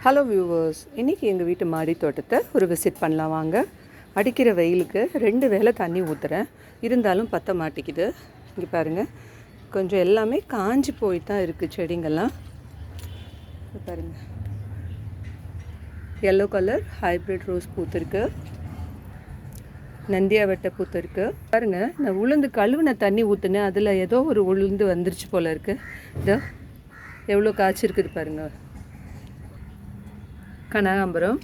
Hello viewers, இன்றைக்கி எங்கள் வீட்டு மாடி தோட்டத்தை ஒரு விசிட் பண்ணலாம் வாங்க. அடிக்கிற வெயிலுக்கு 2 வேளை தண்ணி ஊற்றுறேன், இருந்தாலும் பற்ற மாட்டேங்குது. இங்கே பாருங்கள், கொஞ்சம் எல்லாமே காஞ்சி போய் தான் இருக்குது செடிங்கள்லாம். பாருங்கள், எல்லோ கலர் ஹைப்ரிட் ரோஸ் பூத்துருக்கு, நந்தியாவட்டை பூத்துருக்கு. பாருங்கள், நான் உளுந்து கழுவுன தண்ணி ஊற்றுனேன், அதில் ஏதோ ஒரு உளுந்து வந்துருச்சு போல் இருக்குது. இதோ எவ்வளோ காய்ச்சிருக்குது பாருங்கள். கனகாம்பரம்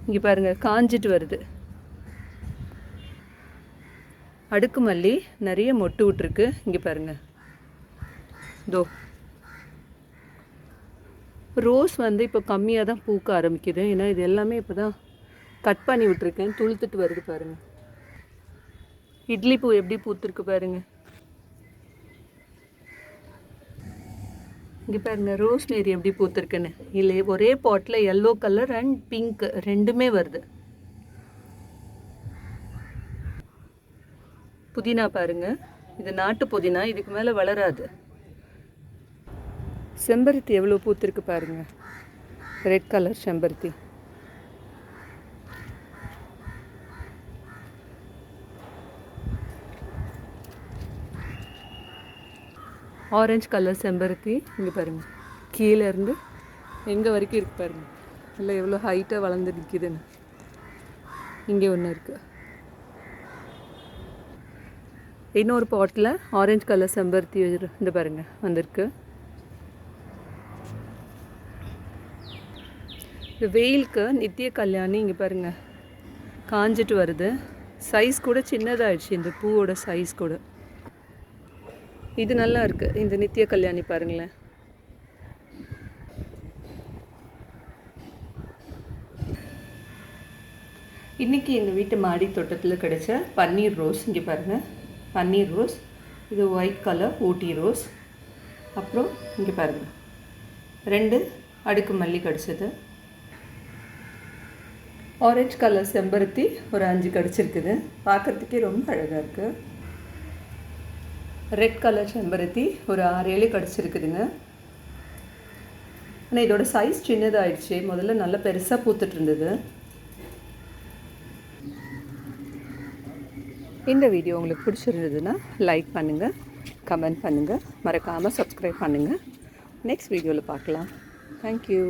இங்கே பாருங்கள் காஞ்சிட்டு வருது. அடுக்கு மல்லி நிறைய மொட்டு விட்டுருக்கு. இங்கே பாருங்கள், தோ ரோஸ் இப்போ கம்மியாக தான் பூக்க ஆரம்பிக்குது. ஏன்னா இது எல்லாமே இப்போ தான் கட் பண்ணி விட்டுருக்கேன், துளுத்துட்டு வருது பாருங்கள். இட்லி பூ எப்படி பூத்துருக்கு பாருங்கள். இங்கே பாருங்கள், ரோஸ் மேரி எப்படி பூத்துருக்குன்னு. இல்லை, ஒரே பாட்டில் எல்லோ கலர் அண்ட் பிங்க் ரெண்டுமே வருது. புதினா பாருங்கள், இது நாட்டு புதினா, இதுக்கு மேலே வளராது. செம்பருத்தி எவ்வளோ பூத்துருக்கு பாருங்கள், ரெட் கலர் செம்பருத்தி. ஆரஞ்சு கலர் செம்பருத்தி இங்கே பாருங்கள், கீழேருந்து எங்கே வரைக்கும் இருக்குது பாருங்கள். இல்லை எவ்வளோ ஹைட்டாக வளர்ந்து நிற்கிதுன்னு. இங்கே ஒன்று இருக்குது. இன்னொரு பாட்டில் ஆரஞ்சு கலர் செம்பருத்தி இந்த பாருங்கள் வந்திருக்கு. இந்த வெயிலுக்கு நித்திய கல்யாணி இங்கே பாருங்கள் காஞ்சிட்டு வருது. சைஸ் கூட சின்னதாகிடுச்சு, இந்த பூவோட சைஸ் கூட. இது நல்லா இருக்குது, இந்த நித்திய கல்யாணி பாருங்களேன். இன்றைக்கி எங்கள் வீட்டு மாடி தோட்டத்தில் கிடைச்ச பன்னீர் ரோஸ். இங்கே பாருங்கள், பன்னீர் ரோஸ். இது ஒயிட் கலர் ஊட்டி ரோஸ். அப்புறம் இங்கே பாருங்கள், 2 அடுக்கு மல்லி கிடச்சிது. ஆரஞ்சு கலர் செம்பருத்தி ஒரு 5 கிடச்சிருக்குது. பார்க்குறதுக்கே ரொம்ப அழகாக இருக்குது. ரெட் கலர் செம்பருத்தி ஒரு 6-7 கிடச்சிருக்குதுங்க. ஆனால் இதோட சைஸ் சின்னதாகிடுச்சு, முதல்ல நல்லா பெருசாக பூத்துட்டு இருந்தது. இந்த வீடியோ உங்களுக்கு பிடிச்சிருந்ததுன்னா லைக் பண்ணுங்கள், கமெண்ட் பண்ணுங்கள், மறக்காமல் சப்ஸ்கிரைப் பண்ணுங்கள். நெக்ஸ்ட் வீடியோவில் பார்க்கலாம். தேங்க்யூ.